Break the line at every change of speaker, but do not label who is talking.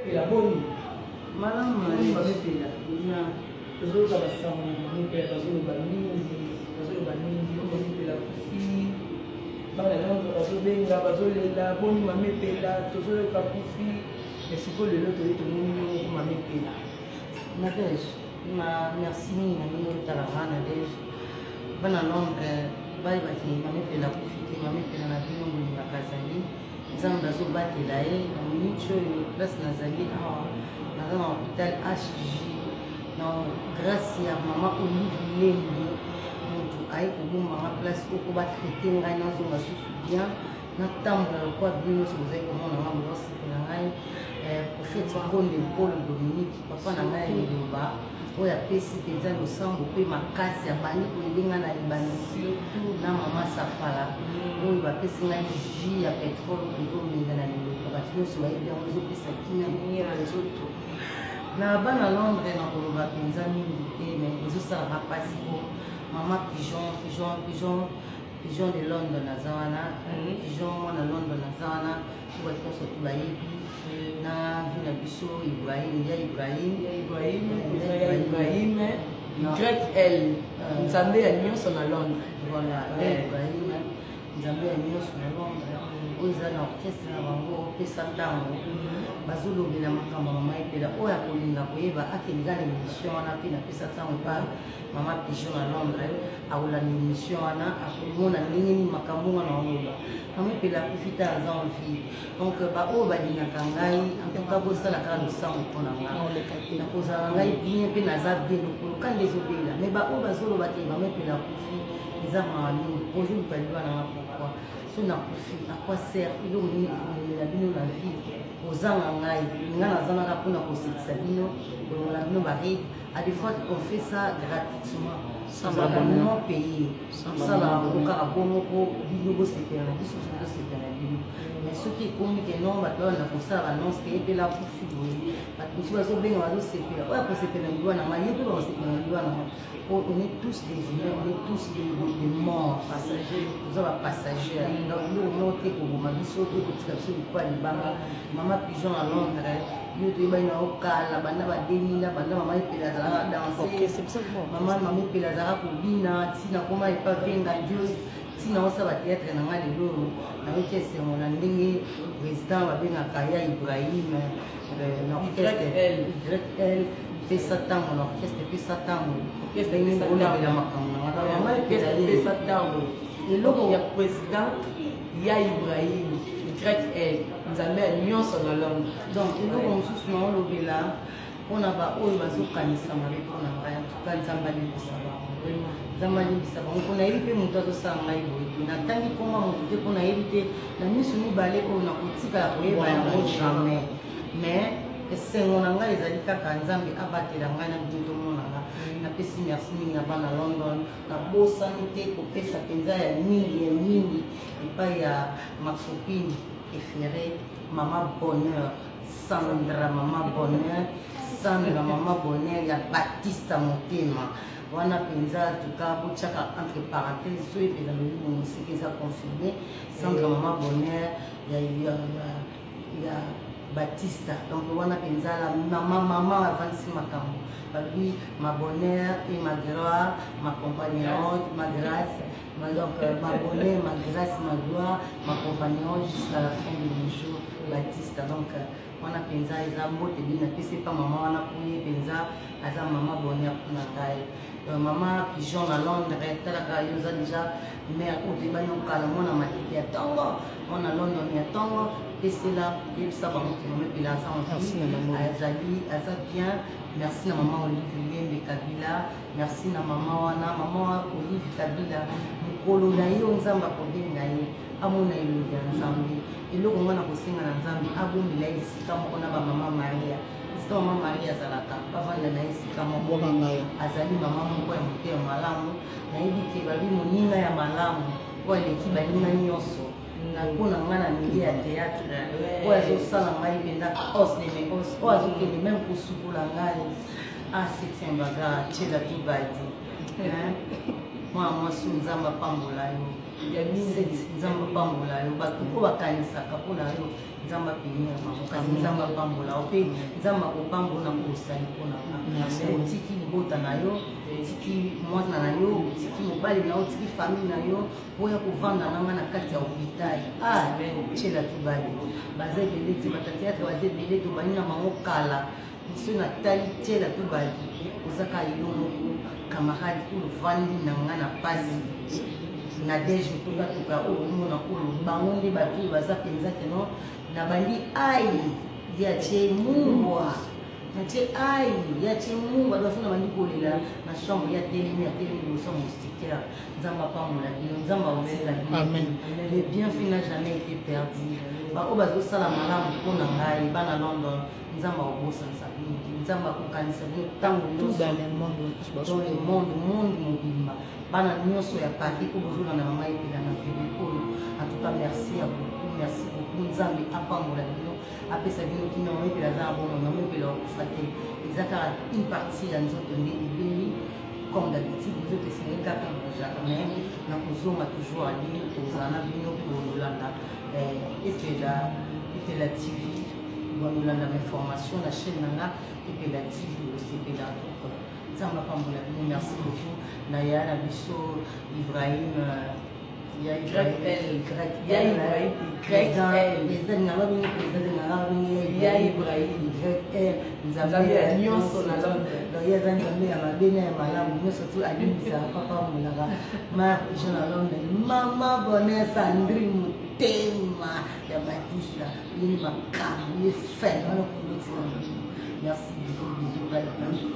pela boni
malamu
pela na tozoloka basango mamepela bazoloba mingi mamepela kufi bana nano bazobenga bazolela boni mamepela tozoloka kufi mais sikoyo lelo toye tomoni yongo mamepela
Nadège merci mingi na bino otalaka Nadège bana Londres bayebaki mamepela kufi te mamepela na bino molingaka azali nzambe azobatela ye na minute oyo place nazali awa naza na hôpital HJ na grâce ya mama Olive Lembi moto aye kobombanga place oko batraite ngai nazonga susu bien natambola lokwa bino nyonso bozali komona nga bozosepela ngai prophète Konde Paul Dominique papa na ngai ya liloba oyo apesi mpenza losambo mpe makasi abandi koyebenga na libanisi na mama Safala oyo bapesi ngai jus ya petrole ezomenga na liloba bato nyonso bayebi yango ezopesa kimia mingi na nzoto na bana Londres na koloba mpenza mingi te mais ezosalaka mpasi po mama pigeon de Londres naza wana pigeon mwana Londres naza wana po bato nyonso to bayebi na vi na biso Ibrahim
YL nzambe ya nyonso na Londres
voilà Ibrahim nzambe ya nyonso na Londres oyo eza na orchestre na bango opesa ntango bazolobela makambo mama epela oyo akolinga koyeba akelinga na émission wana mpe napesa ntango epa mama pigeon na Londres akolanda émission wana akomona ndenge nini makambo wana oloba mama epela akufita aza en vie donc baoyo balingaka ngai antuka bosala kaka losango mpona ngai nakozala ngai bien mpe naza bien lokolo kandi ezobela mais baoyo bazoloba te mama epela akufi eza mamingi poze lukaliba nanga pourkui so nakufi akwa ser eloko nini ekomemela bino na vie kozanga ngai nga nazangaka mpona kosekisa bino kolongola bino barede à des fois on fait ça gratuitement sans abonnement payé osala yango kaka bomoko bino bosepela na biso soki tosepela na bino mais soki ekomi ke non bato bana kosala banonce ke epela kufi boye bato mosusu bazobenga bazosepela oyo akosepela liwa na ngai ye mpe bakosepela na liwa na ngai on est tous des humains, on est tous des morts passagers, nous sommes passagers. Donc nous on est pour ma biso to kotikapso kwa libanga mama pigeon à Londres yo to ibana okala bana badeni na bana mama epela za danser. OK, c'est ça bon. Mama epela za ko bina tina koma epa venga Dieu tina osa ba théâtre na ngali loro na okese mona ndenge président babenga Kaya Ibrahim na orchestre elle pesa tango na orchestre pesa tango olobela makambo
eloko ya président ya Ibrahim YL nzambe ya nyonso na Londres
donc eloko mosusu na olobela mpona baoyo bazokanisa mabe mpona ngai antuka nzambe alimbisa bango nzambe alimbisa bango mpona yebi mpe moto azosala ngai boye natangi komba moto te mpona yebi te na miso mibale oyo nakotikala koyeba yango jamais mais esengo na ngai ezali kaka nzambe abatela ngai na bino tomona nga napesi merci mingi na bana London nabosani te kopesa mpenza ya mingi epai ya makopine préféré mama bonheur Sandra mama bonheur ya Batista Motema wana mpenza tuka botiaka entre parenthèse so epela lobi mosiki eza confirmé Sandra mama bonheur ya Batista, donc on a pensé à maman avant de makambo. Lui, ma bonheur et ma gloire, ma compagnonnette, ma grâce, donc ma bonheur, ma grâce, ma gloire, ma compagnonnette jusqu'à la fin de mon jour, Batista. Donc on a pensé à ça, moi te dis, c'est pas maman, on a pensé à ça, maman bonheur pour la taille. Maman pigeon à Londres, elle a déjà mère au débat, on a mon amatité à Tango, on a Londres, on a Tango. Et c'est là, il ça va me puis là ça Azali, Aza bien. Merci à maman Olivier Kabila. Merci à maman Olivier Kabila. Mukolo na yo nzamba ko benga ye. Amona yo ya nzambe. Eloko ngana ko singa na nzambe abomila isika moko na ba mama Maria. Isika mama Maria zalaka bavanda na isika moko ngayo. Azali mama moko ya mote ya malamu. Na yibike babi moninga ya malamu. Kwa leki baninga nyonso. Nakuna ngana mili ya théâtre oyo azosala ngai mpenza os oyo azokende même kosukola ngai asetian baga tiela tubadi mwana mwasi nzambe apambola yo nzambe apambola yo bato mpo bakanisaka mpona yo nzambe apenie ya bango kasi nzambe apambola yo mpe nzambe akopambola kosali mpona otiki libota na yo otiki mwana na yo otiki mobali na yo otiki famille na yo oya kovanda nanga na kati ya hôpital tiela tobali baza ebele te batateatre baza ebele tobani na bango kala biso natali tiela tobali ozaka yo moko camarade oyo vandi na nga na pasi na deje tokatoka oyo omona oyo bango nde bato oyo baza mpenza keno na bandi ai yatie mungwa natie ai yatie mungwa basona bandi kolela na chambre ya telemi liboso ya moustiquaire nzambe apambola bino nzambe aosela bino le bienfait n'a jamais été perdu baoyo bazosala malamu mpona ngai bana London nzambe akobosanisa bino nzambe akokanisa bino ntango nyonso dans le monde mobimba bana nyonso ya Paris oyo bozolanda mama epela na vile oyo en tout cas merci à beaucoup nzambe apambola bino apesa bino kino mama epela aza na bomo mama epela okufa te eza kaka une partie ya nzoto nde ebeli comme d'habitude nzoto esengeli kaka ebojaka mais na kozonga toujours aline tozala na bino kolanda epela tv bolanda information na chaîne nanga epela tv osepela nzambe apambola bino merci beaucoup na ya na biso Ibrahim eza nzambe ya mabene ya malamu nyonso tu alimbisaka papambolaka marjo na London mama bonne Sandrine motema ya Batista yeni makambo ye fe wana komitina merci bisou